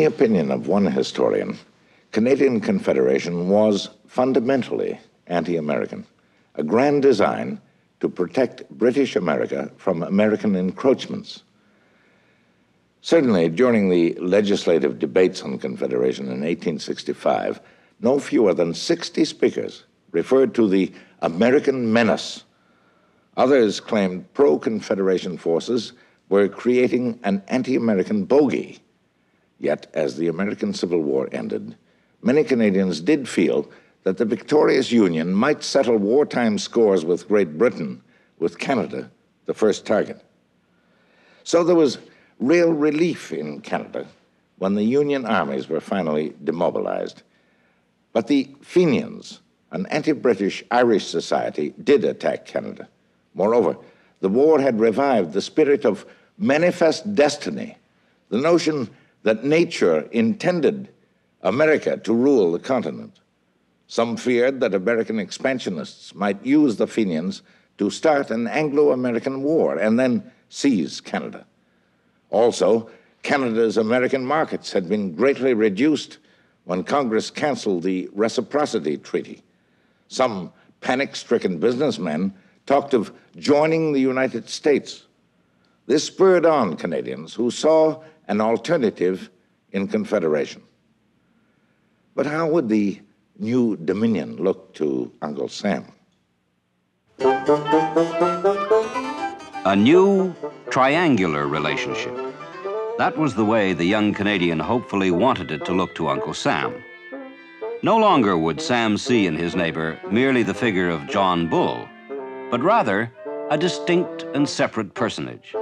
opinion of one historian, Canadian Confederation was fundamentally anti-American, a grand design to protect British America from American encroachments. Certainly, during the legislative debates on Confederation in 1865, no fewer than 60 speakers referred to the American menace. Others claimed pro-Confederation forces were creating an anti-American bogey. Yet, as the American Civil War ended, many Canadians did feel that the victorious Union might settle wartime scores with Great Britain, with Canada the first target. So there was real relief in Canada when the Union armies were finally demobilized. But the Fenians, an anti-British Irish society, did attack Canada. Moreover, the war had revived the spirit of manifest destiny, the notion that nature intended America to rule the continent. Some feared that American expansionists might use the Fenians to start an Anglo-American war and then seize Canada. Also, Canada's American markets had been greatly reduced when Congress canceled the Reciprocity Treaty. Some panic-stricken businessmen talked of joining the United States. This spurred on Canadians who saw an alternative in Confederation. But how would the new Dominion look to Uncle Sam? A new triangular relationship. That was the way the young Canadian hopefully wanted it to look to Uncle Sam. No longer would Sam see in his neighbor merely the figure of John Bull, but rather a distinct and separate personage.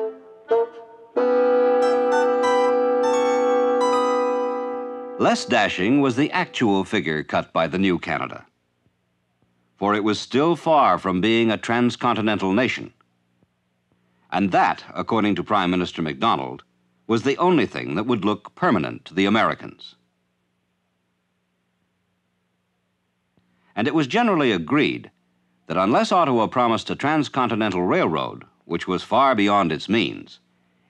Less dashing was the actual figure cut by the new Canada, for it was still far from being a transcontinental nation. And that, according to Prime Minister MacDonald, was the only thing that would look permanent to the Americans. And it was generally agreed that unless Ottawa promised a transcontinental railroad, which was far beyond its means,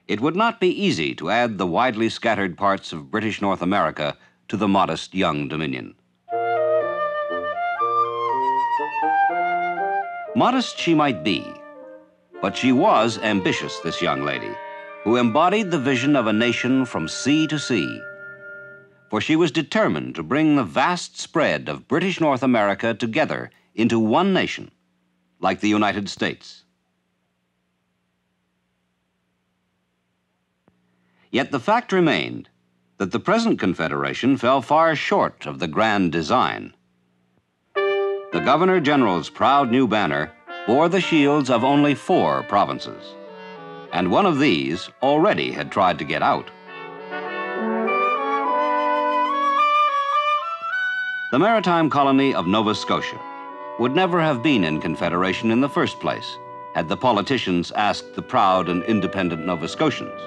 it would not be easy to add the widely scattered parts of British North America to the modest young Dominion. Modest she might be, but she was ambitious, this young lady, who embodied the vision of a nation from sea to sea. For she was determined to bring the vast spread of British North America together into one nation, like the United States. Yet the fact remained that the present Confederation fell far short of the grand design. The Governor-General's proud new banner bore the shields of only 4 provinces, and one of these already had tried to get out. The maritime colony of Nova Scotia would never have been in Confederation in the first place had the politicians asked the proud and independent Nova Scotians.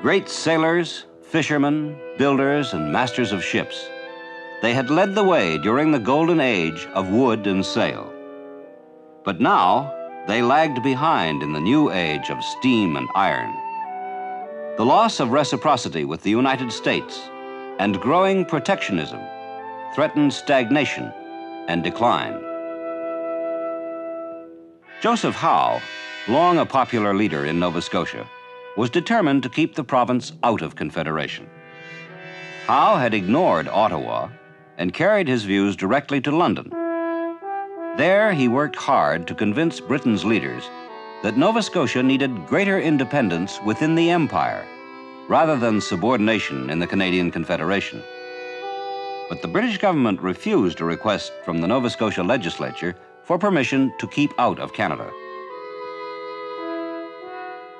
Great sailors, fishermen, builders, and masters of ships, they had led the way during the golden age of wood and sail. But now, they lagged behind in the new age of steam and iron. The loss of reciprocity with the United States and growing protectionism threatened stagnation and decline. Joseph Howe, long a popular leader in Nova Scotia, was determined to keep the province out of Confederation. Howe had ignored Ottawa and carried his views directly to London. There, he worked hard to convince Britain's leaders that Nova Scotia needed greater independence within the Empire, rather than subordination in the Canadian Confederation. But the British government refused a request from the Nova Scotia legislature for permission to keep out of Canada.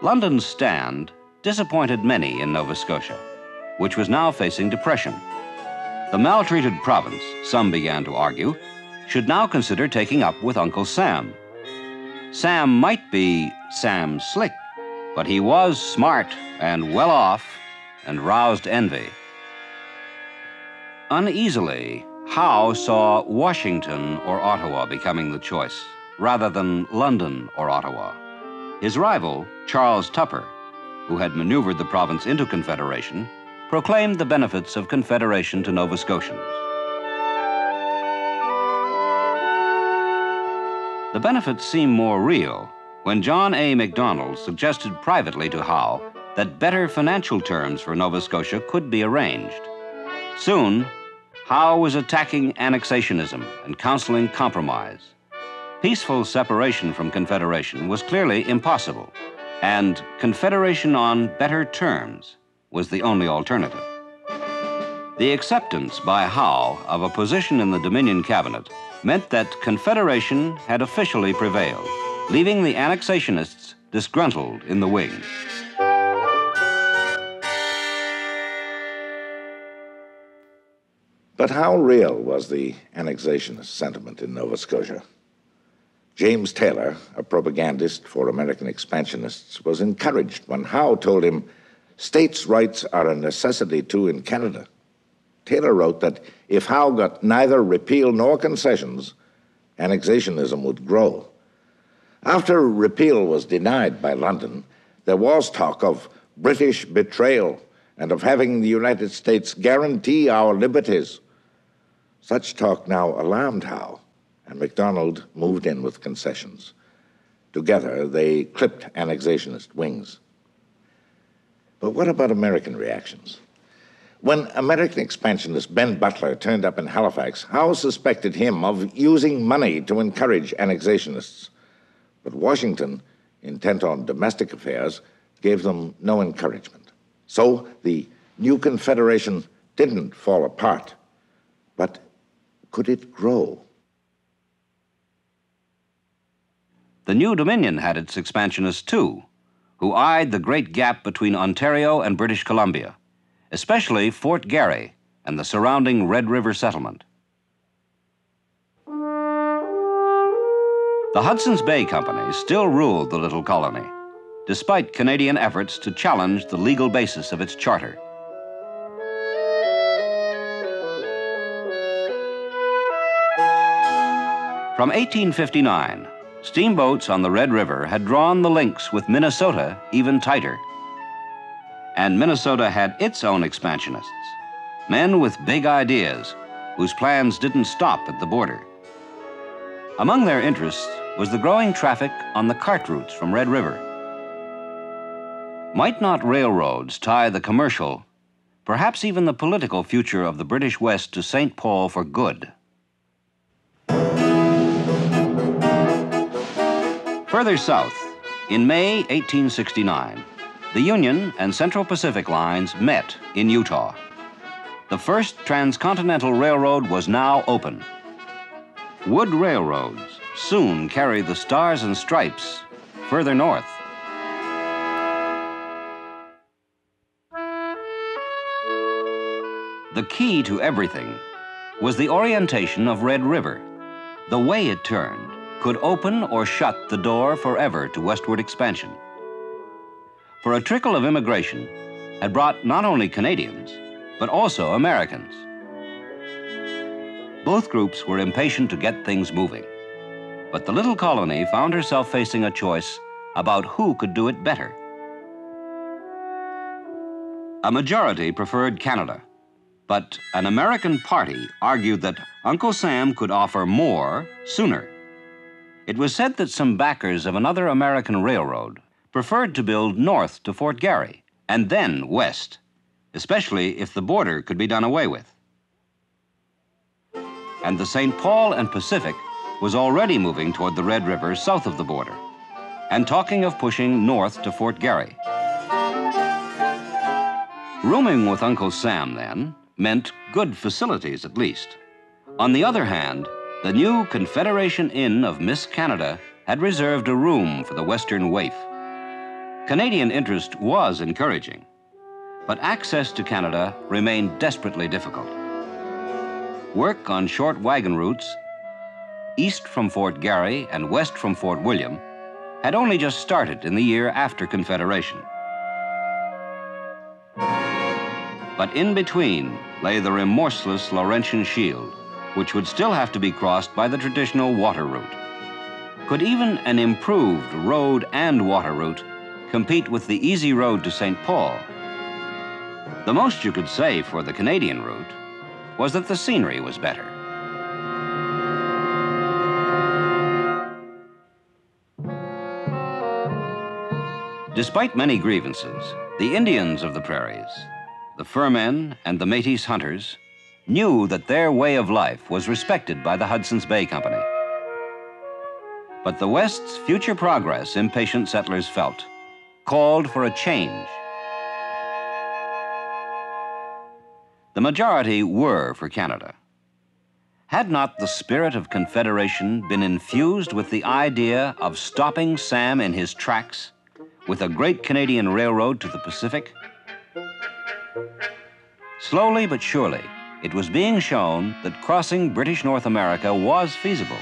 London's stand disappointed many in Nova Scotia, which was now facing depression. The maltreated province, some began to argue, should now consider taking up with Uncle Sam. Sam might be Sam Slick, but he was smart and well off and roused envy. Uneasily, Howe saw Washington or Ottawa becoming the choice, rather than London or Ottawa. His rival, Charles Tupper, who had maneuvered the province into Confederation, proclaimed the benefits of Confederation to Nova Scotians. The benefits seemed more real when John A. Macdonald suggested privately to Howe that better financial terms for Nova Scotia could be arranged. Soon, Howe was attacking annexationism and counseling compromise. Peaceful separation from Confederation was clearly impossible, and Confederation on better terms was the only alternative. The acceptance by Howe of a position in the Dominion cabinet meant that Confederation had officially prevailed, leaving the annexationists disgruntled in the wings. But how real was the annexationist sentiment in Nova Scotia? James Taylor, a propagandist for American expansionists, was encouraged when Howe told him states' rights are a necessity too in Canada. Taylor wrote that if Howe got neither repeal nor concessions, annexationism would grow. After repeal was denied by London, there was talk of British betrayal and of having the United States guarantee our liberties. Such talk now alarmed Howe, and Macdonald moved in with concessions. Together, they clipped annexationist wings. But what about American reactions? When American expansionist Ben Butler turned up in Halifax, Howe suspected him of using money to encourage annexationists. But Washington, intent on domestic affairs, gave them no encouragement. So the new Confederation didn't fall apart, but could it grow? The new Dominion had its expansionists too, who eyed the great gap between Ontario and British Columbia, especially Fort Garry and the surrounding Red River settlement. The Hudson's Bay Company still ruled the little colony, despite Canadian efforts to challenge the legal basis of its charter. From 1859, steamboats on the Red River had drawn the links with Minnesota even tighter. And Minnesota had its own expansionists, men with big ideas whose plans didn't stop at the border. Among their interests was the growing traffic on the cart routes from Red River. Might not railroads tie the commercial, perhaps even the political future of the British West to St. Paul for good? Further south, in May 1869, the Union and Central Pacific lines met in Utah. The first transcontinental railroad was now open. Wood railroads soon carried the stars and stripes further north. The key to everything was the orientation of Red River. The way it turned could open or shut the door forever to westward expansion. For a trickle of immigration had brought not only Canadians, but also Americans. Both groups were impatient to get things moving, but the little colony found herself facing a choice about who could do it better. A majority preferred Canada, but an American party argued that Uncle Sam could offer more sooner. It was said that some backers of another American railroad preferred to build north to Fort Garry and then west, especially if the border could be done away with. And the St. Paul and Pacific was already moving toward the Red River south of the border and talking of pushing north to Fort Garry. Rooming with Uncle Sam, then, meant good facilities at least. On the other hand, the new Confederation Inn of Miss Canada had reserved a room for the Western waif. Canadian interest was encouraging, but access to Canada remained desperately difficult. Work on short wagon routes, east from Fort Garry and west from Fort William, had only just started in the year after Confederation. But in between lay the remorseless Laurentian Shield, which would still have to be crossed by the traditional water route. Could even an improved road and water route compete with the easy road to St. Paul. The most you could say for the Canadian route was that the scenery was better. Despite many grievances, the Indians of the prairies, the fur men and the Métis hunters, knew that their way of life was respected by the Hudson's Bay Company. But the West's future progress, impatient settlers felt, called for a change. The majority were for Canada. Had not the spirit of Confederation been infused with the idea of stopping Sam in his tracks with a great Canadian railroad to the Pacific? Slowly but surely, it was being shown that crossing British North America was feasible,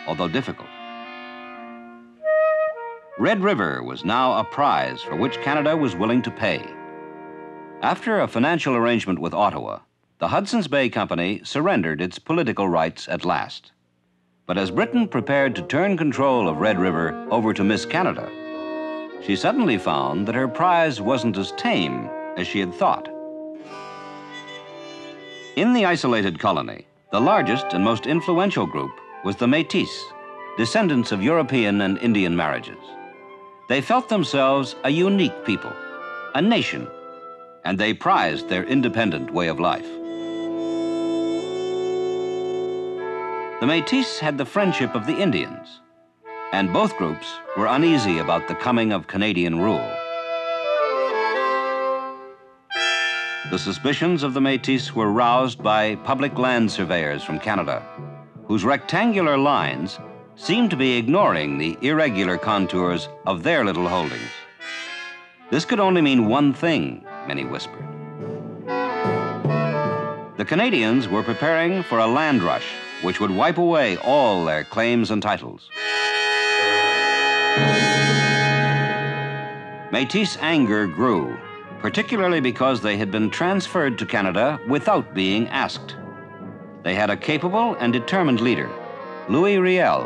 although difficult. Red River was now a prize for which Canada was willing to pay. After a financial arrangement with Ottawa, the Hudson's Bay Company surrendered its political rights at last. But as Britain prepared to turn control of Red River over to Miss Canada, she suddenly found that her prize wasn't as tame as she had thought. In the isolated colony, the largest and most influential group was the Métis, descendants of European and Indian marriages. They felt themselves a unique people, a nation, and they prized their independent way of life. The Métis had the friendship of the Indians, and both groups were uneasy about the coming of Canadian rule. The suspicions of the Métis were roused by public land surveyors from Canada, whose rectangular lines seemed to be ignoring the irregular contours of their little holdings. This could only mean one thing, many whispered. The Canadians were preparing for a land rush which would wipe away all their claims and titles. Métis anger grew, particularly because they had been transferred to Canada without being asked. They had a capable and determined leader, Louis Riel,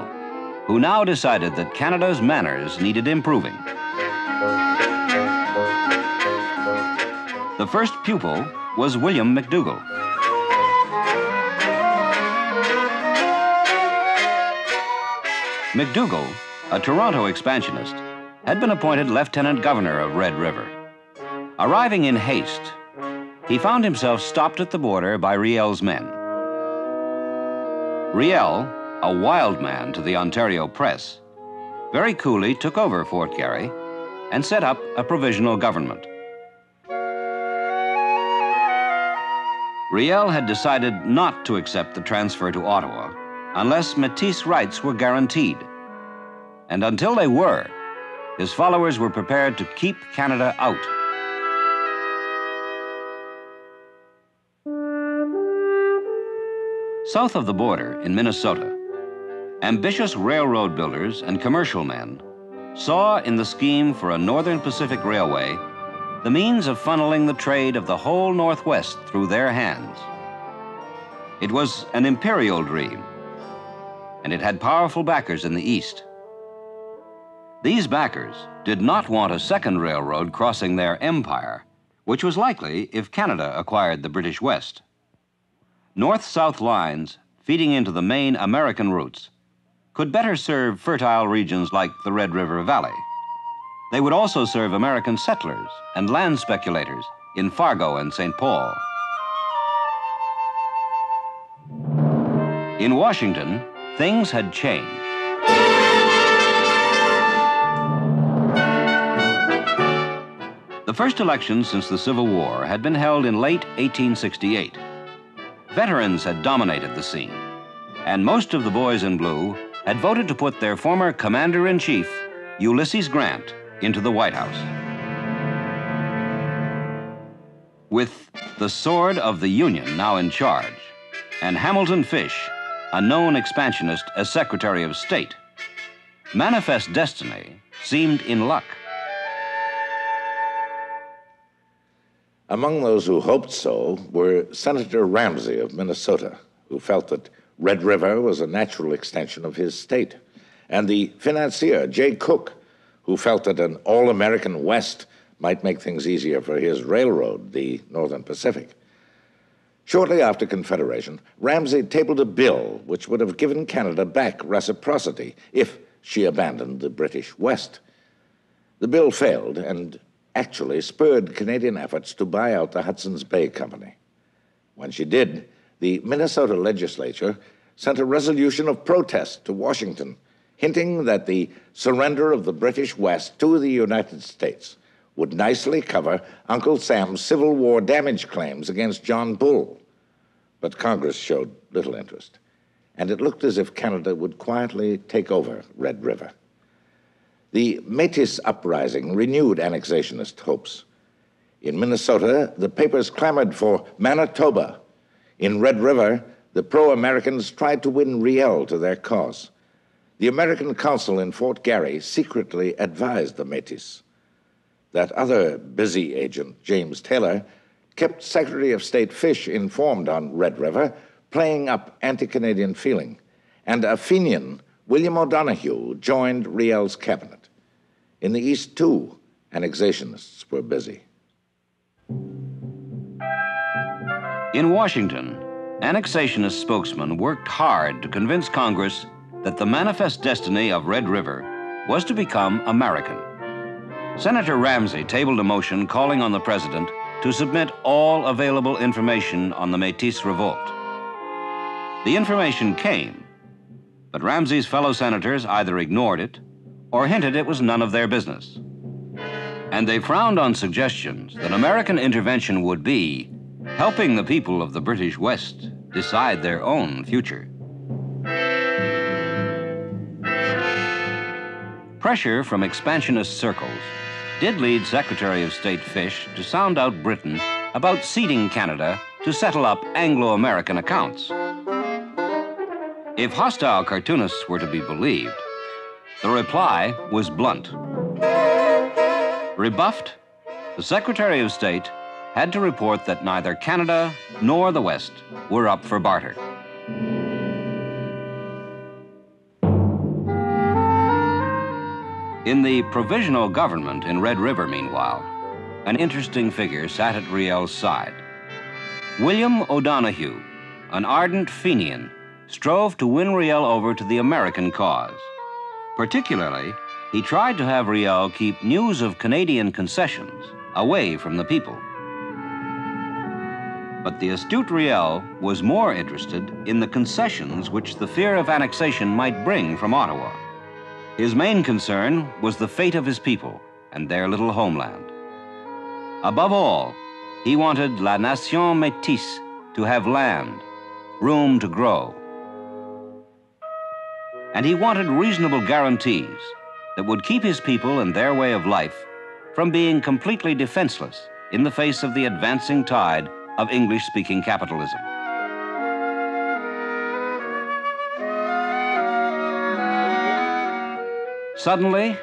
who now decided that Canada's manners needed improving. The first pupil was William McDougall. McDougall, a Toronto expansionist, had been appointed Lieutenant Governor of Red River. Arriving in haste, he found himself stopped at the border by Riel's men. Riel, a wild man to the Ontario press, very coolly took over Fort Garry and set up a provisional government. Riel had decided not to accept the transfer to Ottawa unless Métis rights were guaranteed. And until they were, his followers were prepared to keep Canada out. South of the border in Minnesota, ambitious railroad builders and commercial men saw in the scheme for a Northern Pacific Railway the means of funneling the trade of the whole Northwest through their hands. It was an imperial dream, and it had powerful backers in the East. These backers did not want a second railroad crossing their empire, which was likely if Canada acquired the British West. North-south lines feeding into the main American routes could better serve fertile regions like the Red River Valley. They would also serve American settlers and land speculators in Fargo and St. Paul. In Washington, things had changed. The first election since the Civil War had been held in late 1868. Veterans had dominated the scene, and most of the boys in blue had voted to put their former commander-in-chief, Ulysses Grant, into the White House. With the sword of the Union now in charge, and Hamilton Fish, a known expansionist, as Secretary of State, manifest destiny seemed in luck. Among those who hoped so were Senator Ramsey of Minnesota, who felt that Red River was a natural extension of his state, and the financier Jay Cooke, who felt that an all-American West might make things easier for his railroad, the Northern Pacific. Shortly after Confederation, Ramsay tabled a bill which would have given Canada back reciprocity if she abandoned the British West. The bill failed and actually spurred Canadian efforts to buy out the Hudson's Bay Company. When she did, the Minnesota legislature sent a resolution of protest to Washington, hinting that the surrender of the British West to the United States would nicely cover Uncle Sam's Civil War damage claims against John Bull. But Congress showed little interest, and it looked as if Canada would quietly take over Red River. The Métis uprising renewed annexationist hopes. In Minnesota, the papers clamored for Manitoba. In Red River, the pro-Americans tried to win Riel to their cause. The American consul in Fort Garry secretly advised the Métis. That other busy agent, James Taylor, kept Secretary of State Fish informed on Red River, playing up anti-Canadian feeling. And a Fenian, William O'Donoghue, joined Riel's cabinet. In the East, too, annexationists were busy. In Washington, annexationist spokesmen worked hard to convince Congress that the manifest destiny of Red River was to become American. Senator Ramsay tabled a motion calling on the president to submit all available information on the Métis revolt. The information came, but Ramsay's fellow senators either ignored it or hinted it was none of their business. And they frowned on suggestions that American intervention would be helping the people of the British West decide their own future. Pressure from expansionist circles did lead Secretary of State Fish to sound out Britain about ceding Canada to settle up Anglo-American accounts. If hostile cartoonists were to be believed, the reply was blunt. Rebuffed, the Secretary of State had to report that neither Canada nor the West were up for barter. In the provisional government in Red River, meanwhile, an interesting figure sat at Riel's side. William O'Donoghue, an ardent Fenian, strove to win Riel over to the American cause. Particularly, he tried to have Riel keep news of Canadian concessions away from the people. But the astute Riel was more interested in the concessions which the fear of annexation might bring from Ottawa. His main concern was the fate of his people and their little homeland. Above all, he wanted La Nation Métis to have land, room to grow. And he wanted reasonable guarantees that would keep his people and their way of life from being completely defenseless in the face of the advancing tide of English-speaking capitalism. Suddenly,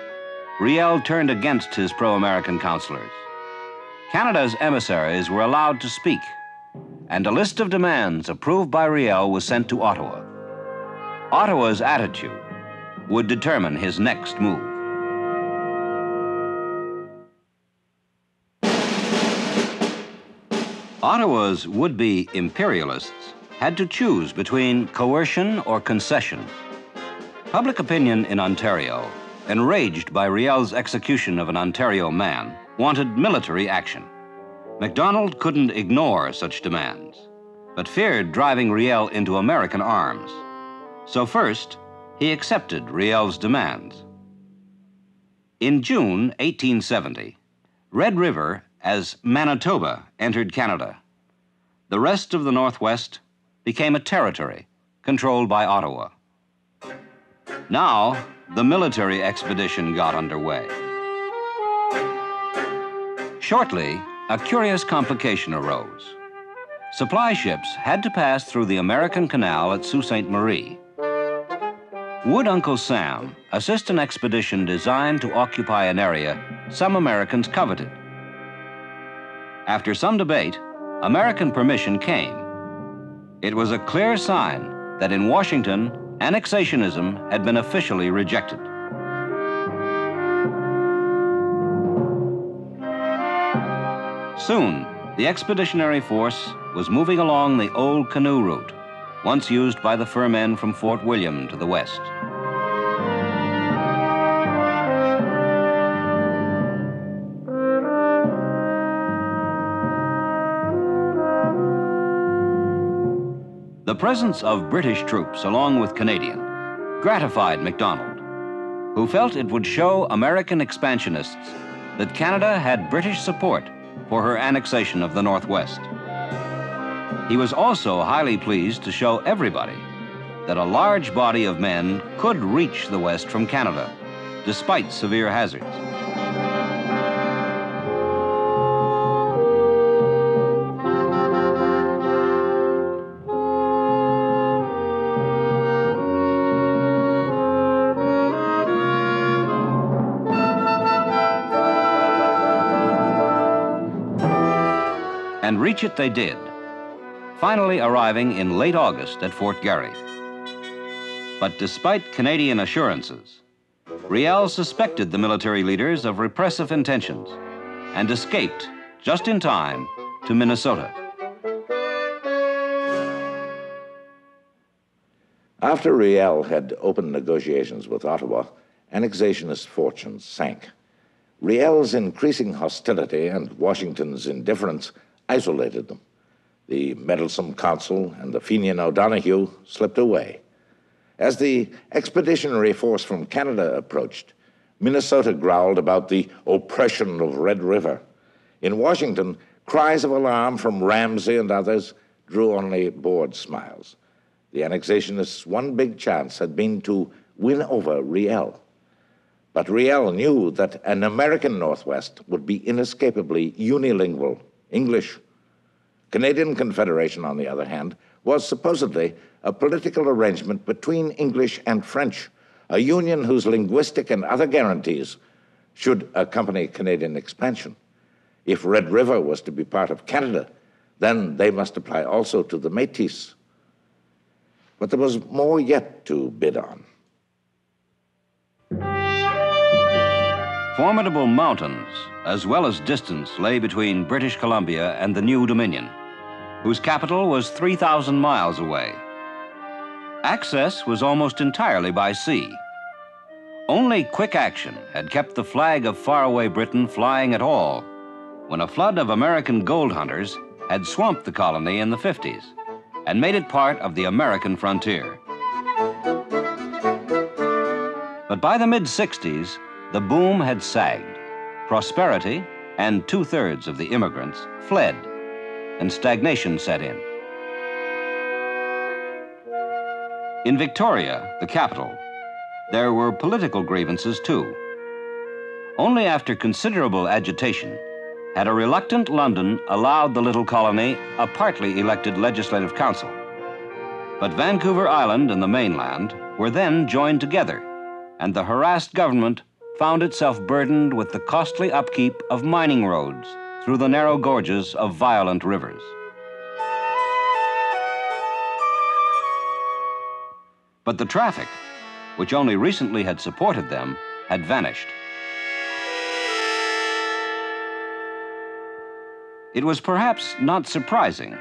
Riel turned against his pro-American counselors. Canada's emissaries were allowed to speak, and a list of demands approved by Riel was sent to Ottawa. Ottawa's attitude would determine his next move. Ottawa's would-be imperialists had to choose between coercion or concession. Public opinion in Ontario, enraged by Riel's execution of an Ontario man, wanted military action. Macdonald couldn't ignore such demands, but feared driving Riel into American arms. So first, he accepted Riel's demands. In June 1870, Red River as Manitoba entered Canada. The rest of the Northwest became a territory controlled by Ottawa. Now, the military expedition got underway. Shortly, a curious complication arose. Supply ships had to pass through the American Canal at Sault Ste. Marie. Would Uncle Sam assist an expedition designed to occupy an area some Americans coveted? After some debate, American permission came. It was a clear sign that in Washington, annexationism had been officially rejected. Soon, the expeditionary force was moving along the old canoe route, once used by the fur men from Fort William to the west. The presence of British troops along with Canadian gratified MacDonald, who felt it would show American expansionists that Canada had British support for her annexation of the Northwest. He was also highly pleased to show everybody that a large body of men could reach the West from Canada, despite severe hazards. And reach it they did, finally arriving in late August at Fort Garry. But despite Canadian assurances, Riel suspected the military leaders of repressive intentions and escaped just in time to Minnesota. After Riel had opened negotiations with Ottawa, annexationist fortunes sank. Riel's increasing hostility and Washington's indifference isolated them. The meddlesome consul and the Fenian O'Donoghue slipped away. As the expeditionary force from Canada approached, Minnesota growled about the oppression of Red River. In Washington, cries of alarm from Ramsay and others drew only bored smiles. The annexationists' one big chance had been to win over Riel. But Riel knew that an American Northwest would be inescapably unilingual, English. Canadian Confederation, on the other hand, was supposedly a political arrangement between English and French, a union whose linguistic and other guarantees should accompany Canadian expansion. If Red River was to be part of Canada, then they must apply also to the Métis. But there was more yet to bid on. Formidable mountains, as well as distance, lay between British Columbia and the New Dominion, whose capital was 3,000 miles away. Access was almost entirely by sea. Only quick action had kept the flag of faraway Britain flying at all, when a flood of American gold hunters had swamped the colony in the 50s and made it part of the American frontier. But by the mid-60s, the boom had sagged. Prosperity and 2/3 of the immigrants fled, and stagnation set in. In Victoria, the capital, there were political grievances too. Only after considerable agitation had a reluctant London allowed the little colony a partly elected legislative council. But Vancouver Island and the mainland were then joined together, and the harassed government found itself burdened with the costly upkeep of mining roads through the narrow gorges of violent rivers. But the traffic, which only recently had supported them, had vanished. It was perhaps not surprising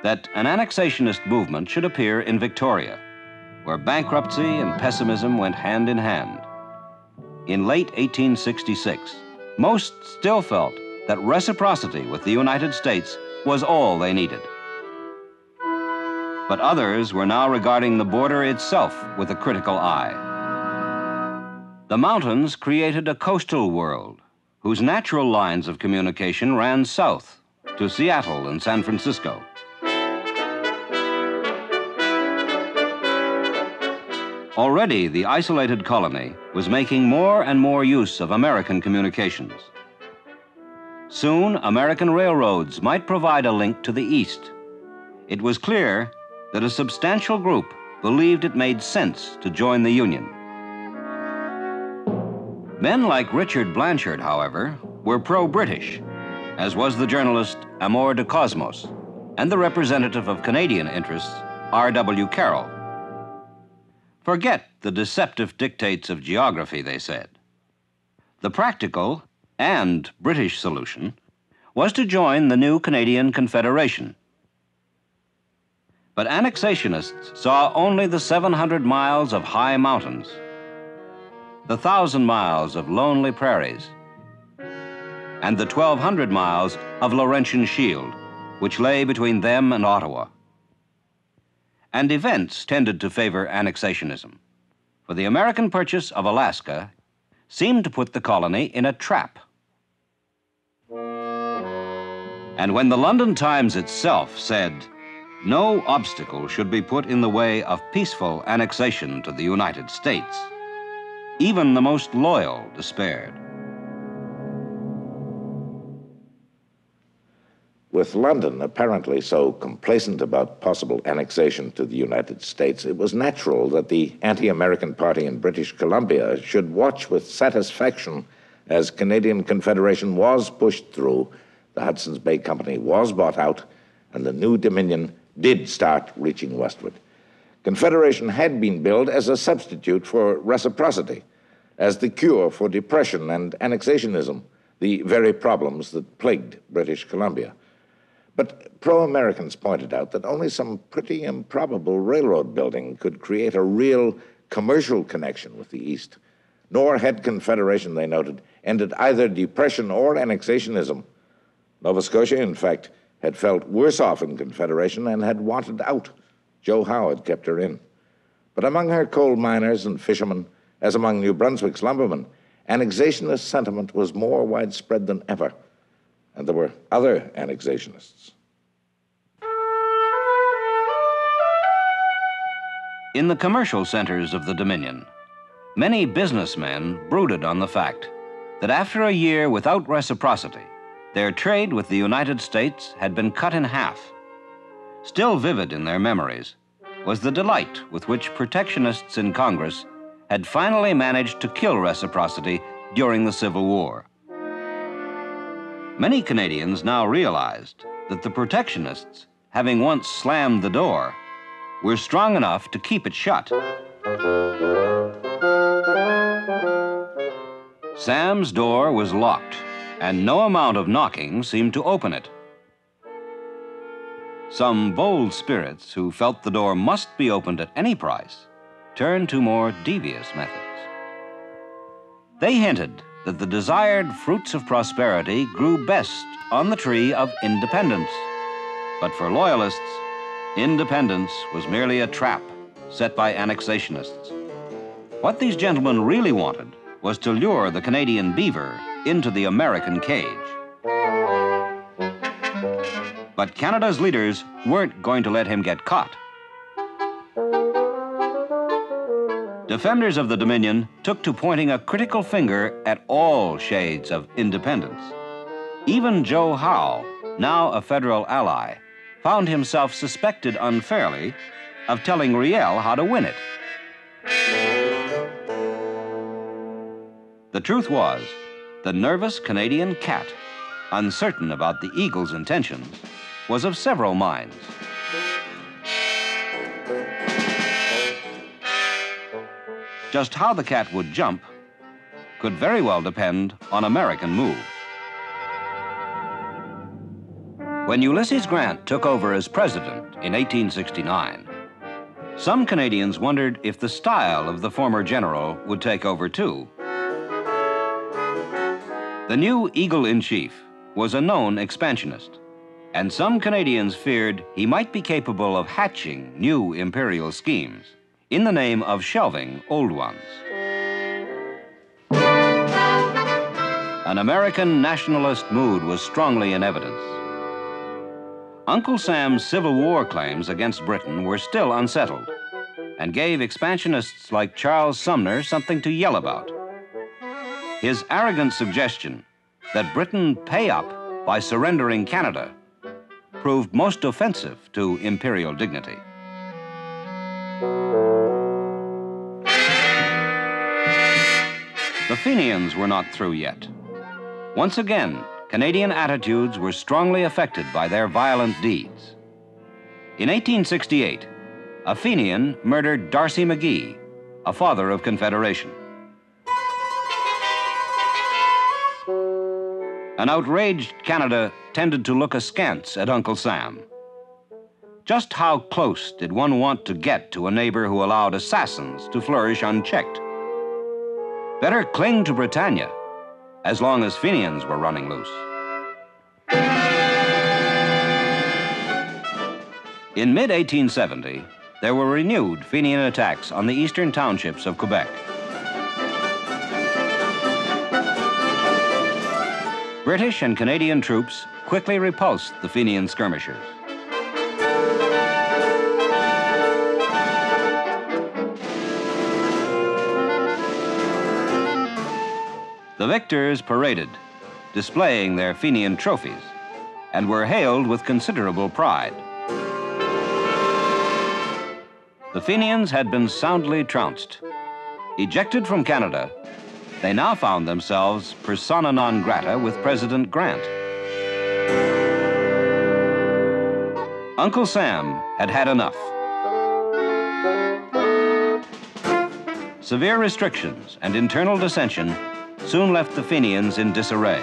that an annexationist movement should appear in Victoria, where bankruptcy and pessimism went hand in hand. In late 1866, most still felt that reciprocity with the United States was all they needed. But others were now regarding the border itself with a critical eye. The mountains created a coastal world whose natural lines of communication ran south to Seattle and San Francisco. Already, the isolated colony was making more and more use of American communications. Soon, American railroads might provide a link to the east. It was clear that a substantial group believed it made sense to join the Union. Men like Richard Blanchard, however, were pro-British, as was the journalist Amour de Cosmos and the representative of Canadian interests, R.W. Carroll. Forget the deceptive dictates of geography, they said. The practical and British solution was to join the new Canadian Confederation. But annexationists saw only the 700 miles of high mountains, the 1,000 miles of lonely prairies, and the 1,200 miles of Laurentian Shield, which lay between them and Ottawa. And events tended to favor annexationism, for the American purchase of Alaska seemed to put the colony in a trap. And when the London Times itself said, "No obstacle should be put in the way of peaceful annexation to the United States," even the most loyal despaired. With London apparently so complacent about possible annexation to the United States, it was natural that the anti-American party in British Columbia should watch with satisfaction as Canadian Confederation was pushed through, the Hudson's Bay Company was bought out, and the new Dominion did start reaching westward. Confederation had been billed as a substitute for reciprocity, as the cure for depression and annexationism, the very problems that plagued British Columbia. But pro-Americans pointed out that only some pretty improbable railroad building could create a real commercial connection with the East. Nor had Confederation, they noted, ended either depression or annexationism. Nova Scotia, in fact, had felt worse off in Confederation and had wanted out. Joe Howe had kept her in. But among her coal miners and fishermen, as among New Brunswick's lumbermen, annexationist sentiment was more widespread than ever. And there were other annexationists. In the commercial centers of the Dominion, many businessmen brooded on the fact that after a year without reciprocity, their trade with the United States had been cut in half. Still vivid in their memories was the delight with which protectionists in Congress had finally managed to kill reciprocity during the Civil War. Many Canadians now realized that the protectionists, having once slammed the door, were strong enough to keep it shut. Sam's door was locked, and no amount of knocking seemed to open it. Some bold spirits who felt the door must be opened at any price turned to more devious methods. They hinted that the desired fruits of prosperity grew best on the tree of independence. But for Loyalists, independence was merely a trap set by annexationists. What these gentlemen really wanted was to lure the Canadian beaver into the American cage. But Canada's leaders weren't going to let him get caught. Defenders of the Dominion took to pointing a critical finger at all shades of independence. Even Joe Howe, now a federal ally, found himself suspected unfairly of telling Riel how to win it. The truth was, the nervous Canadian cat, uncertain about the eagle's intentions, was of several minds. Just how the cat would jump could very well depend on American moves. When Ulysses Grant took over as president in 1869, some Canadians wondered if the style of the former general would take over too. The new Eagle-in-Chief was a known expansionist, and some Canadians feared he might be capable of hatching new imperial schemes in the name of shelving old ones. An American nationalist mood was strongly in evidence. Uncle Sam's Civil War claims against Britain were still unsettled and gave expansionists like Charles Sumner something to yell about. His arrogant suggestion that Britain pay up by surrendering Canada proved most offensive to imperial dignity. The Fenians were not through yet. Once again, Canadian attitudes were strongly affected by their violent deeds. In 1868, a Fenian murdered D'Arcy McGee, a father of Confederation. An outraged Canada tended to look askance at Uncle Sam. Just how close did one want to get to a neighbor who allowed assassins to flourish unchecked? Better cling to Britannia, as long as Fenians were running loose. In mid-1870, there were renewed Fenian attacks on the eastern townships of Quebec. British and Canadian troops quickly repulsed the Fenian skirmishers. The victors paraded, displaying their Fenian trophies, and were hailed with considerable pride. The Fenians had been soundly trounced. Ejected from Canada, they now found themselves persona non grata with President Grant. Uncle Sam had had enough. Severe restrictions and internal dissension soon left the Fenians in disarray.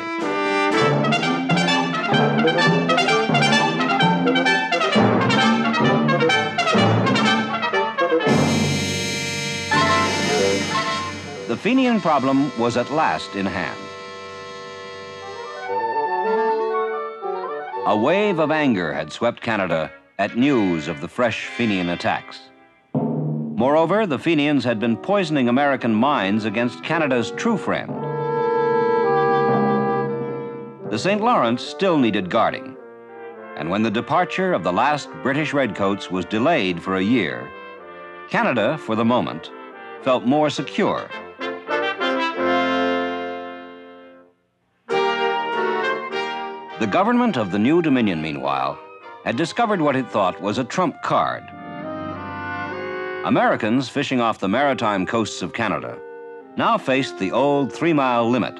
The Fenian problem was at last in hand. A wave of anger had swept Canada at news of the fresh Fenian attacks. Moreover, the Fenians had been poisoning American minds against Canada's true friend. The St. Lawrence still needed guarding, and when the departure of the last British redcoats was delayed for a year, Canada, for the moment, felt more secure. The government of the new Dominion, meanwhile, had discovered what it thought was a trump card. Americans fishing off the maritime coasts of Canada now faced the old 3-mile limit,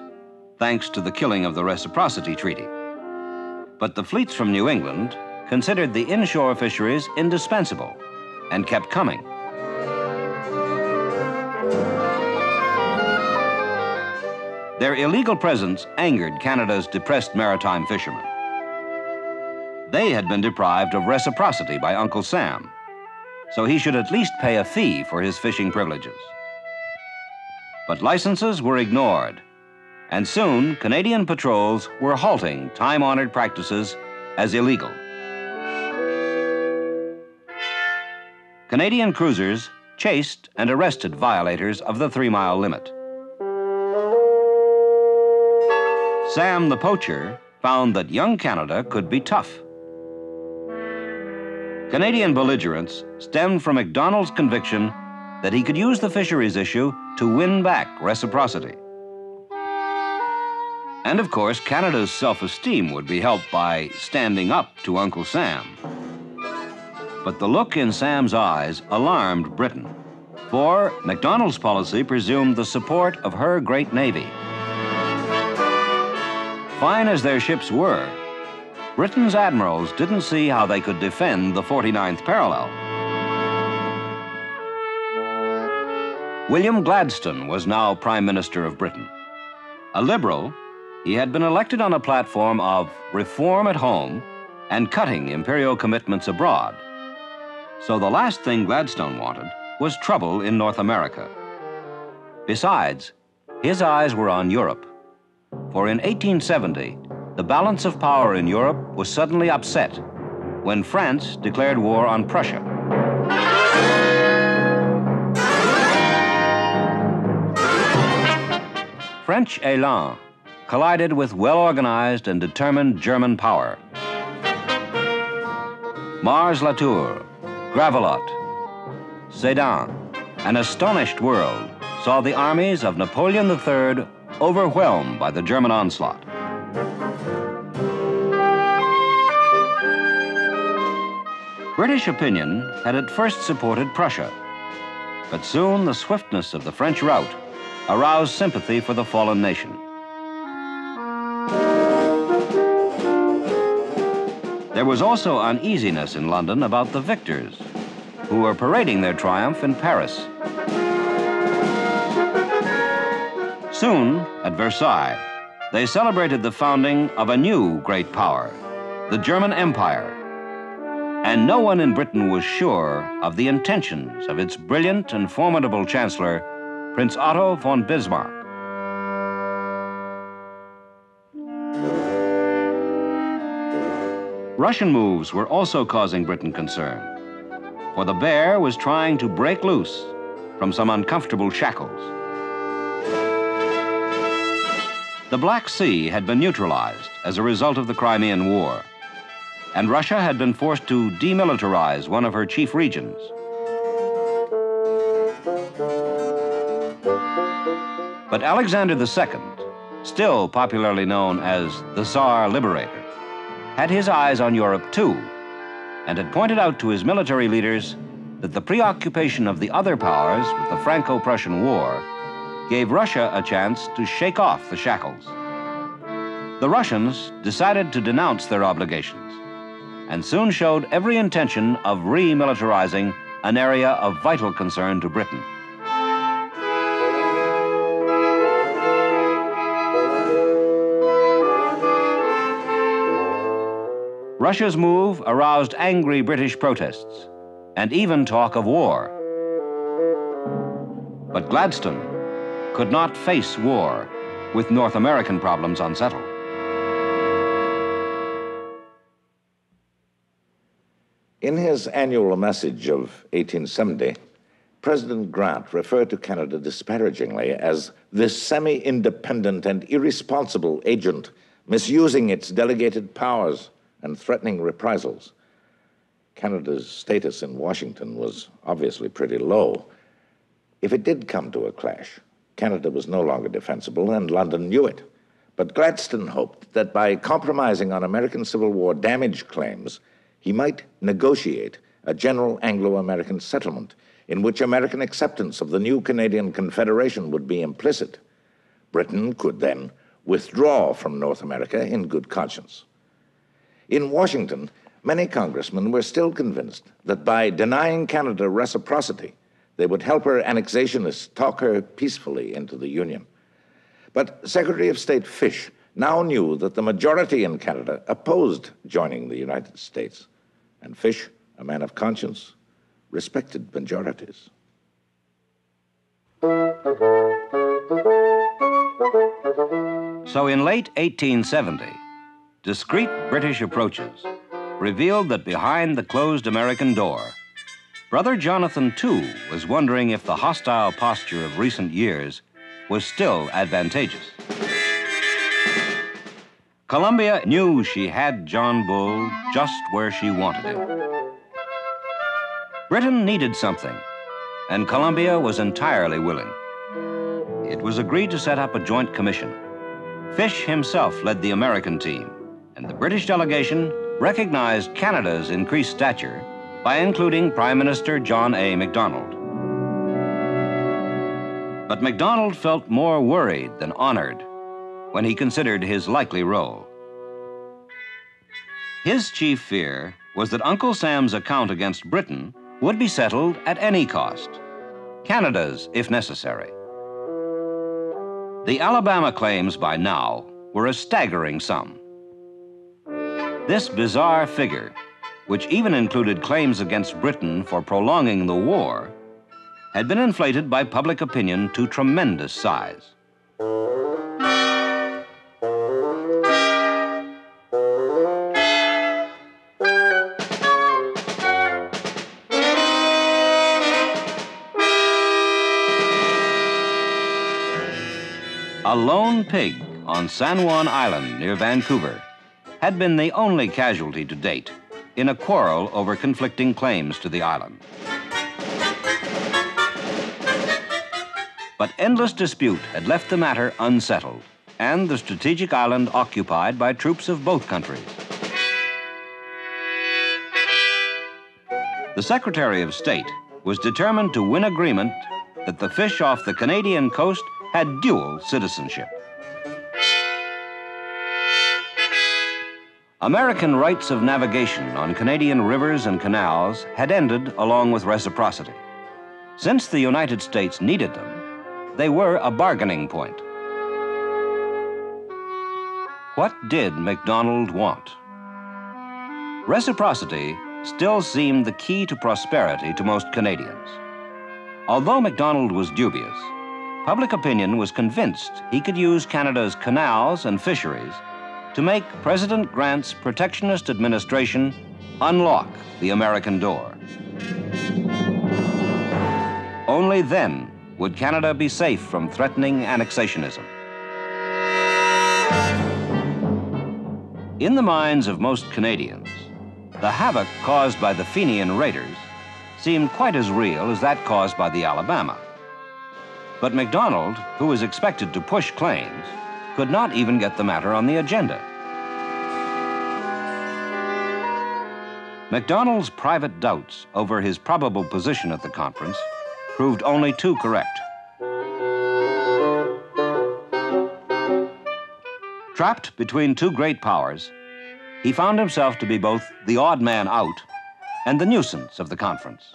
thanks to the killing of the Reciprocity Treaty. But the fleets from New England considered the inshore fisheries indispensable and kept coming. Their illegal presence angered Canada's depressed maritime fishermen. They had been deprived of reciprocity by Uncle Sam, so he should at least pay a fee for his fishing privileges. But licenses were ignored, and soon Canadian patrols were halting time-honored practices as illegal. Canadian cruisers chased and arrested violators of the 3-mile limit. Sam the poacher found that young Canada could be tough. Canadian belligerence stemmed from MacDonald's conviction that he could use the fisheries issue to win back reciprocity. And of course, Canada's self-esteem would be helped by standing up to Uncle Sam. But the look in Sam's eyes alarmed Britain, for MacDonald's policy presumed the support of her great navy. Fine as their ships were, Britain's admirals didn't see how they could defend the 49th parallel. William Gladstone was now Prime Minister of Britain. A Liberal, he had been elected on a platform of reform at home and cutting imperial commitments abroad. So the last thing Gladstone wanted was trouble in North America. Besides, his eyes were on Europe. For in 1870, the balance of power in Europe was suddenly upset when France declared war on Prussia. French élan collided with well-organized and determined German power. Mars-la-Tour, Gravelotte, Sedan, an astonished world saw the armies of Napoleon III overwhelmed by the German onslaught. British opinion had at first supported Prussia, but soon the swiftness of the French rout aroused sympathy for the fallen nation. There was also uneasiness in London about the victors, who were parading their triumph in Paris. Soon, at Versailles, they celebrated the founding of a new great power, the German Empire. And no one in Britain was sure of the intentions of its brilliant and formidable chancellor, Prince Otto von Bismarck. Russian moves were also causing Britain concern, for the bear was trying to break loose from some uncomfortable shackles. The Black Sea had been neutralized as a result of the Crimean War, and Russia had been forced to demilitarize one of her chief regions. But Alexander II, still popularly known as the Tsar Liberator, had his eyes on Europe too, and had pointed out to his military leaders that the preoccupation of the other powers with the Franco-Prussian War gave Russia a chance to shake off the shackles. The Russians decided to denounce their obligations and soon showed every intention of remilitarizing an area of vital concern to Britain. Russia's move aroused angry British protests and even talk of war. But Gladstone could not face war with North American problems unsettled. In his annual message of 1870, President Grant referred to Canada disparagingly as this semi-independent and irresponsible agent misusing its delegated powers and threatening reprisals. Canada's status in Washington was obviously pretty low. If it did come to a clash, Canada was no longer defensible, and London knew it. But Gladstone hoped that by compromising on American Civil War damage claims, he might negotiate a general Anglo-American settlement in which American acceptance of the new Canadian Confederation would be implicit. Britain could then withdraw from North America in good conscience. In Washington, many congressmen were still convinced that by denying Canada reciprocity, they would help her annexationists talk her peacefully into the Union. But Secretary of State Fish now knew that the majority in Canada opposed joining the United States, and Fish, a man of conscience, respected majorities. So in late 1870, discreet British approaches revealed that behind the closed American door, Brother Jonathan, too, was wondering if the hostile posture of recent years was still advantageous. Columbia knew she had John Bull just where she wanted him. Britain needed something, and Columbia was entirely willing. It was agreed to set up a joint commission. Fish himself led the American team, and the British delegation recognized Canada's increased stature by including Prime Minister John A. Macdonald. But Macdonald felt more worried than honored when he considered his likely role. His chief fear was that Uncle Sam's account against Britain would be settled at any cost, Canada's if necessary. The Alabama claims by now were a staggering sum. This bizarre figure, which even included claims against Britain for prolonging the war, had been inflated by public opinion to tremendous size. A lone pig on San Juan Island near Vancouver had been the only casualty to date in a quarrel over conflicting claims to the island. But endless dispute had left the matter unsettled and the strategic island occupied by troops of both countries. The Secretary of State was determined to win agreement that the fish off the Canadian coast had dual citizenship. American rights of navigation on Canadian rivers and canals had ended along with reciprocity. Since the United States needed them, they were a bargaining point. What did MacDonald want? Reciprocity still seemed the key to prosperity to most Canadians. Although MacDonald was dubious, public opinion was convinced he could use Canada's canals and fisheries to make President Grant's protectionist administration unlock the American door. Only then would Canada be safe from threatening annexationism. In the minds of most Canadians, the havoc caused by the Fenian raiders seemed quite as real as that caused by the Alabama. But MacDonald, who was expected to push claims, could not even get the matter on the agenda. MacDonald's private doubts over his probable position at the conference proved only too correct. Trapped between two great powers, he found himself to be both the odd man out and the nuisance of the conference.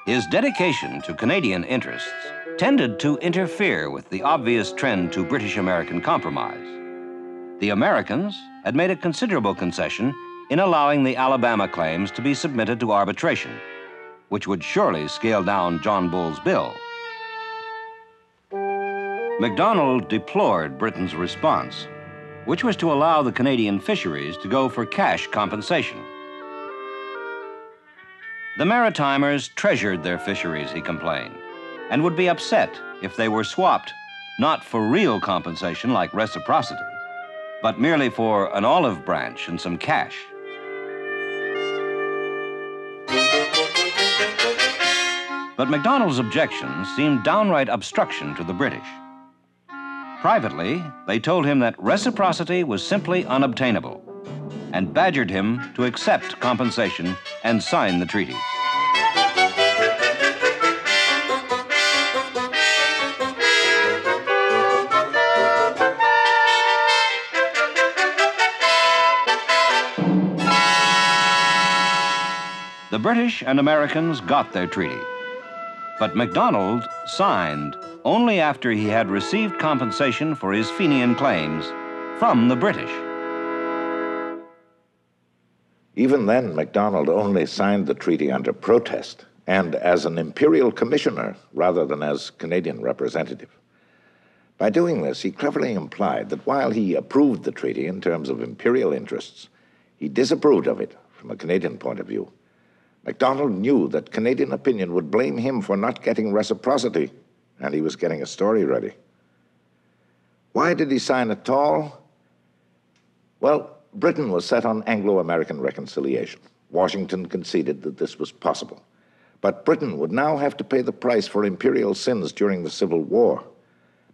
His dedication to Canadian interests tended to interfere with the obvious trend to British-American compromise. The Americans had made a considerable concession in allowing the Alabama claims to be submitted to arbitration, which would surely scale down John Bull's bill. MacDonald deplored Britain's response, which was to allow the Canadian fisheries to go for cash compensation. The Maritimers treasured their fisheries, he complained, and would be upset if they were swapped not for real compensation like reciprocity, but merely for an olive branch and some cash. But MacDonald's objections seemed downright obstruction to the British. Privately, they told him that reciprocity was simply unobtainable and badgered him to accept compensation and sign the treaty. The British and Americans got their treaty, but MacDonald signed only after he had received compensation for his Fenian claims from the British. Even then, MacDonald only signed the treaty under protest and as an imperial commissioner rather than as Canadian representative. By doing this, he cleverly implied that while he approved the treaty in terms of imperial interests, he disapproved of it from a Canadian point of view. MacDonald knew that Canadian opinion would blame him for not getting reciprocity, and he was getting a story ready. Why did he sign at all? Well, Britain was set on Anglo-American reconciliation. Washington conceded that this was possible. But Britain would now have to pay the price for imperial sins during the Civil War.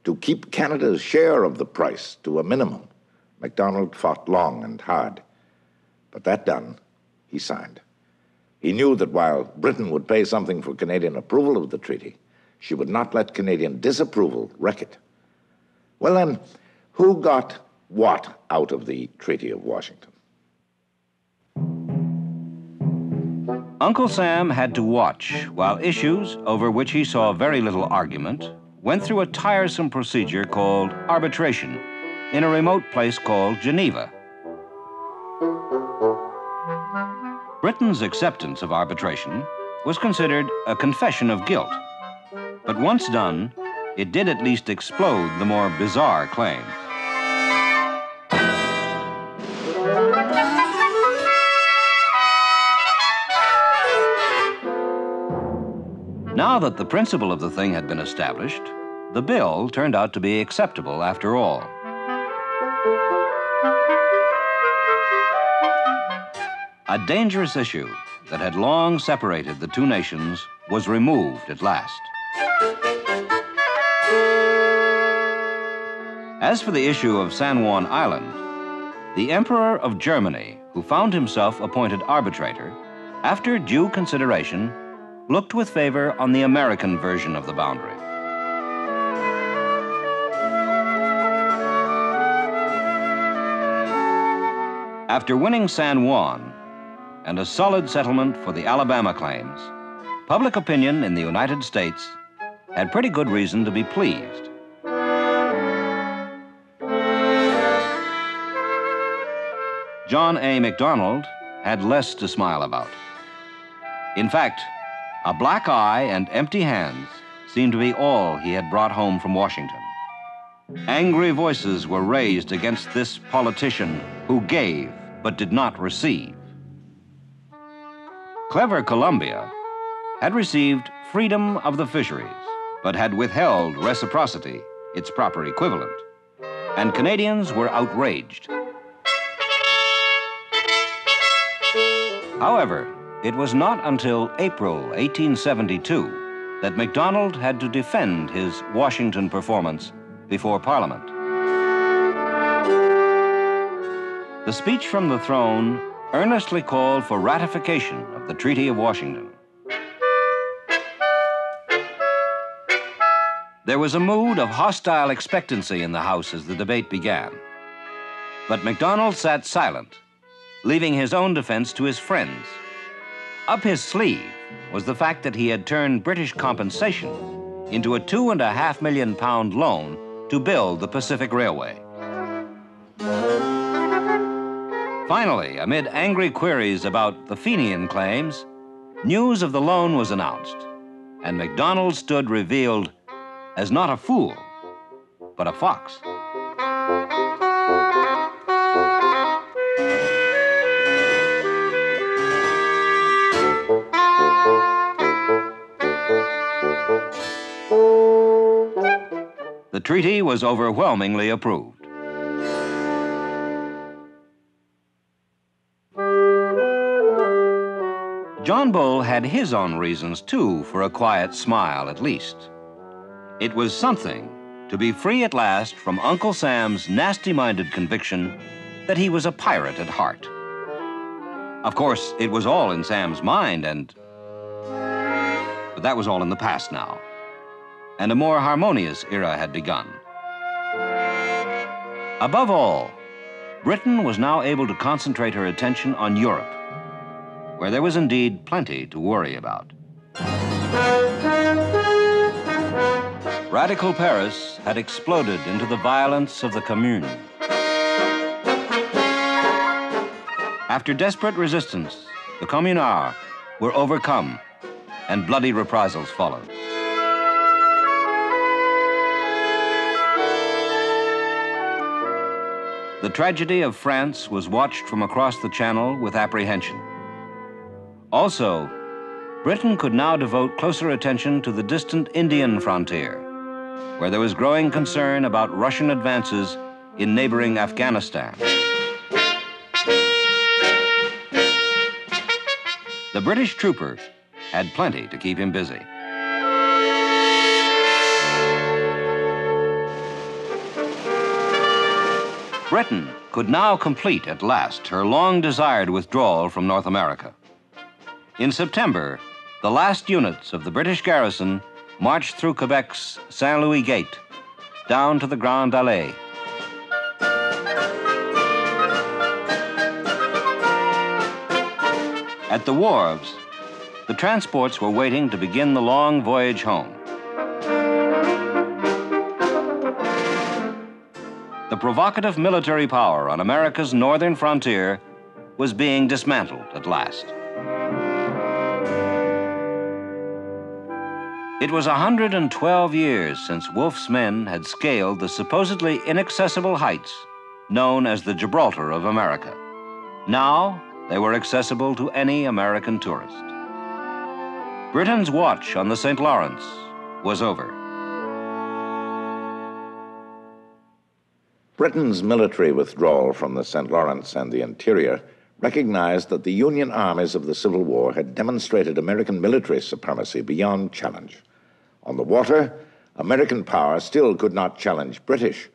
To keep Canada's share of the price to a minimum, MacDonald fought long and hard. But that done, he signed. He knew that while Britain would pay something for Canadian approval of the treaty, she would not let Canadian disapproval wreck it. Well then, who got what out of the Treaty of Washington? Uncle Sam had to watch while issues over which he saw very little argument went through a tiresome procedure called arbitration in a remote place called Geneva. Britain's acceptance of arbitration was considered a confession of guilt. But once done, it did at least explode the more bizarre claims. Now that the principle of the thing had been established, the bill turned out to be acceptable after all. A dangerous issue that had long separated the two nations was removed at last. As for the issue of San Juan Island, the Emperor of Germany, who found himself appointed arbitrator, after due consideration, looked with favor on the American version of the boundary. After winning San Juan and a solid settlement for the Alabama claims, public opinion in the United States had pretty good reason to be pleased. John A. Macdonald had less to smile about. In fact, a black eye and empty hands seemed to be all he had brought home from Washington. Angry voices were raised against this politician who gave but did not receive. Clever Colombia had received freedom of the fisheries, but had withheld reciprocity, its proper equivalent, and Canadians were outraged. However, it was not until April 1872 that Macdonald had to defend his Washington performance before Parliament. The speech from the throne earnestly called for ratification of the Treaty of Washington. There was a mood of hostile expectancy in the House as the debate began. But Macdonald sat silent, leaving his own defense to his friends. Up his sleeve was the fact that he had turned British compensation into a £2.5 million loan to build the Pacific Railway. Finally, amid angry queries about the Fenian claims, news of the loan was announced, and Macdonald stood revealed as not a fool, but a fox. The treaty was overwhelmingly approved. John Bull had his own reasons, too, for a quiet smile, at least. It was something to be free at last from Uncle Sam's nasty-minded conviction that he was a pirate at heart. Of course, it was all in Sam's mind, but that was all in the past now, and a more harmonious era had begun. Above all, Britain was now able to concentrate her attention on Europe, where there was indeed plenty to worry about. Radical Paris had exploded into the violence of the Commune. After desperate resistance, the Communards were overcome, and bloody reprisals followed. The tragedy of France was watched from across the Channel with apprehension. Also, Britain could now devote closer attention to the distant Indian frontier, where there was growing concern about Russian advances in neighboring Afghanistan. The British trooper had plenty to keep him busy. Britain could now complete at last her long-desired withdrawal from North America. In September, the last units of the British garrison marched through Quebec's Saint-Louis Gate, down to the Grande Allée. At the wharves, the transports were waiting to begin the long voyage home. The provocative military power on America's northern frontier was being dismantled at last. It was 112 years since Wolfe's men had scaled the supposedly inaccessible heights known as the Gibraltar of America. Now, they were accessible to any American tourist. Britain's watch on the St. Lawrence was over. Britain's military withdrawal from the St. Lawrence and the interior recognized that the Union armies of the Civil War had demonstrated American military supremacy beyond challenge. On the water, American power still could not challenge British,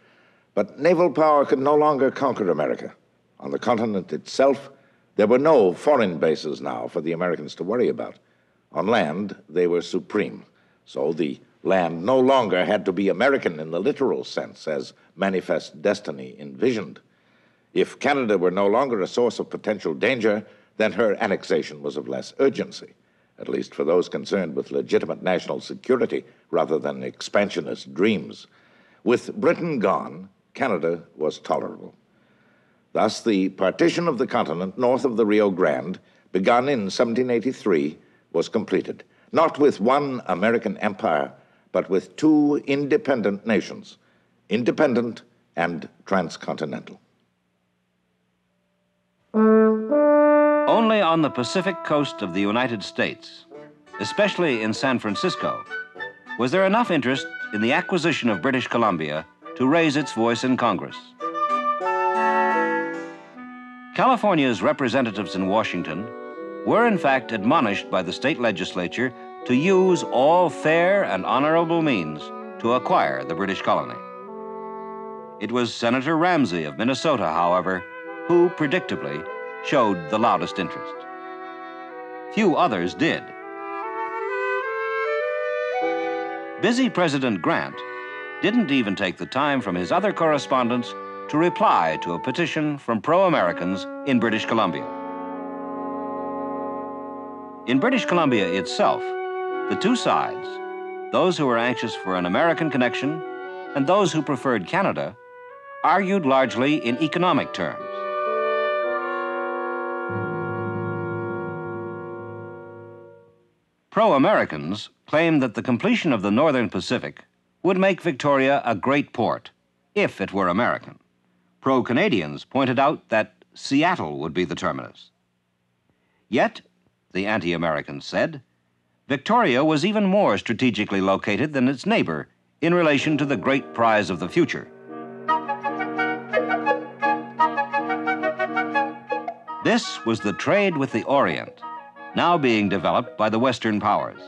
but naval power could no longer conquer America. On the continent itself, there were no foreign bases now for the Americans to worry about. On land, they were supreme, so the land no longer had to be American in the literal sense, as Manifest Destiny envisioned. If Canada were no longer a source of potential danger, then her annexation was of less urgency, at least for those concerned with legitimate national security rather than expansionist dreams. With Britain gone, Canada was tolerable. Thus, the partition of the continent north of the Rio Grande, begun in 1783, was completed, not with one American empire, but with two independent nations, independent and transcontinental. Only on the Pacific coast of the United States, especially in San Francisco, was there enough interest in the acquisition of British Columbia to raise its voice in Congress. California's representatives in Washington were in fact admonished by the state legislature to use all fair and honorable means to acquire the British colony. It was Senator Ramsey of Minnesota, however, who predictably showed the loudest interest. Few others did. Busy President Grant didn't even take the time from his other correspondence to reply to a petition from pro-Americans in British Columbia. In British Columbia itself, the two sides, those who were anxious for an American connection and those who preferred Canada, argued largely in economic terms. Pro-Americans claimed that the completion of the Northern Pacific would make Victoria a great port, if it were American. Pro-Canadians pointed out that Seattle would be the terminus. Yet, the anti-Americans said, Victoria was even more strategically located than its neighbor in relation to the great prize of the future. This was the trade with the Orient, now being developed by the Western powers.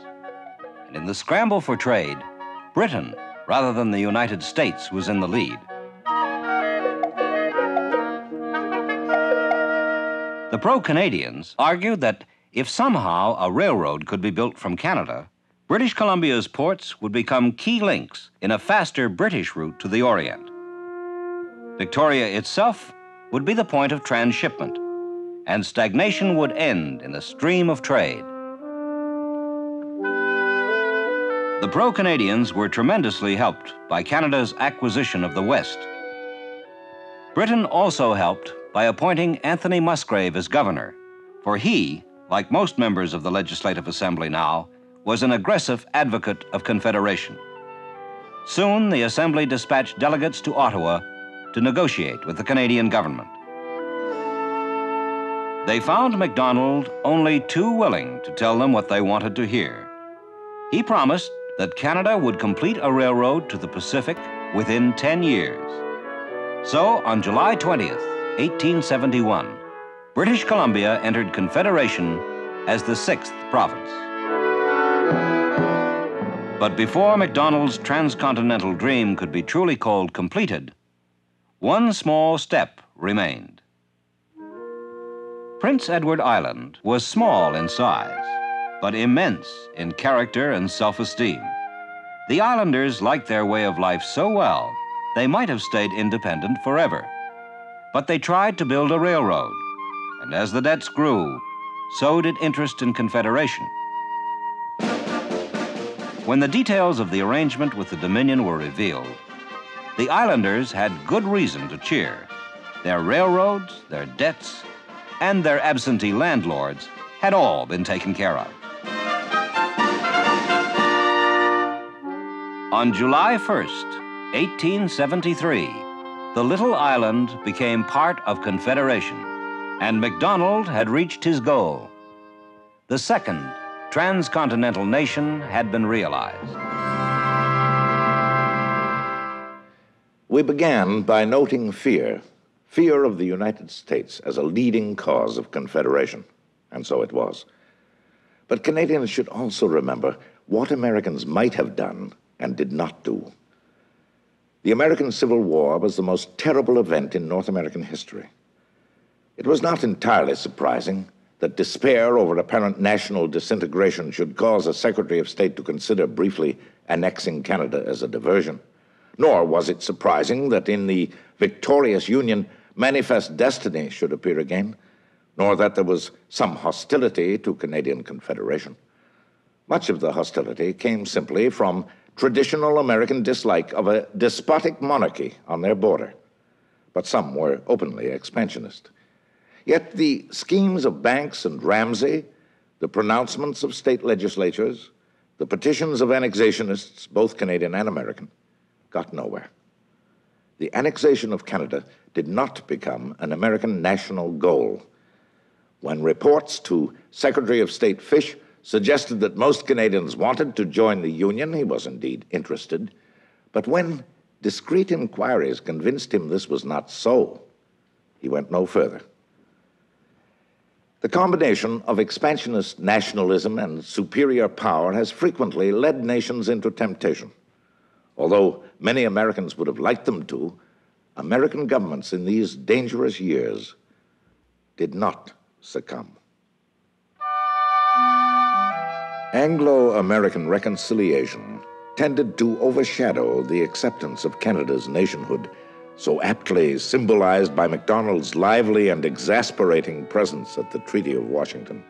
And in the scramble for trade, Britain, rather than the United States, was in the lead. The pro-Canadians argued that if somehow a railroad could be built from Canada, British Columbia's ports would become key links in a faster British route to the Orient. Victoria itself would be the point of transshipment, and stagnation would end in the stream of trade. The pro-Canadians were tremendously helped by Canada's acquisition of the West. Britain also helped by appointing Anthony Musgrave as governor, for he, like most members of the Legislative Assembly now, was an aggressive advocate of Confederation. Soon, the Assembly dispatched delegates to Ottawa to negotiate with the Canadian government. They found Macdonald only too willing to tell them what they wanted to hear. He promised that Canada would complete a railroad to the Pacific within 10 years. So, on July 20th, 1871, British Columbia entered Confederation as the 6th province. But before Macdonald's transcontinental dream could be truly called completed, one small step remained. Prince Edward Island was small in size, but immense in character and self-esteem. The islanders liked their way of life so well, they might have stayed independent forever. But they tried to build a railroad, and as the debts grew, so did interest in Confederation. When the details of the arrangement with the Dominion were revealed, the islanders had good reason to cheer. Their railroads, their debts, and their absentee landlords had all been taken care of. On July 1st, 1873, the little island became part of Confederation, and Macdonald had reached his goal. The second transcontinental nation had been realized. We began by noting fear of the United States as a leading cause of Confederation, and so it was. But Canadians should also remember what Americans might have done and did not do. The American Civil War was the most terrible event in North American history. It was not entirely surprising that despair over apparent national disintegration should cause a Secretary of State to consider briefly annexing Canada as a diversion. Nor was it surprising that in the victorious Union, manifest destiny should appear again, nor that there was some hostility to Canadian Confederation. Much of the hostility came simply from traditional American dislike of a despotic monarchy on their border. but some were openly expansionist. Yet the schemes of Banks and Ramsay, the pronouncements of state legislatures, the petitions of annexationists, both Canadian and American, got nowhere. The annexation of Canada did not become an American national goal. When reports to Secretary of State Fish suggested that most Canadians wanted to join the Union, he was indeed interested. But when discreet inquiries convinced him this was not so, he went no further. The combination of expansionist nationalism and superior power has frequently led nations into temptation. Although many Americans would have liked them to, American governments in these dangerous years did not succumb. Anglo-American reconciliation tended to overshadow the acceptance of Canada's nationhood, so aptly symbolized by Macdonald's lively and exasperating presence at the Treaty of Washington.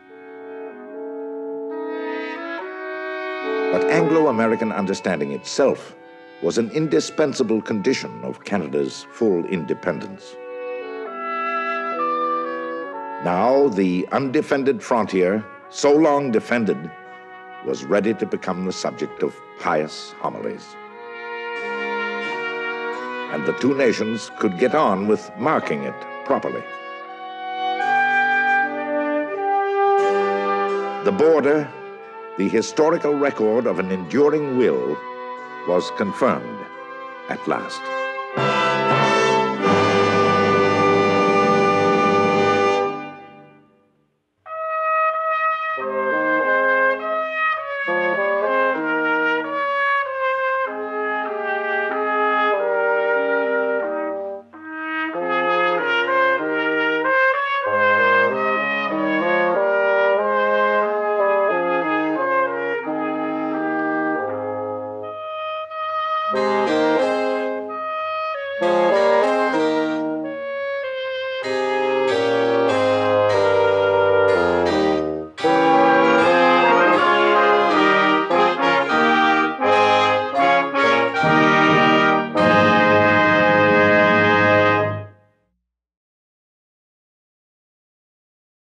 But Anglo-American understanding itself was an indispensable condition of Canada's full independence. Now the undefended frontier, so long defended, was ready to become the subject of pious homilies. And the two nations could get on with marking it properly. The border, the historical record of an enduring will, was confirmed at last.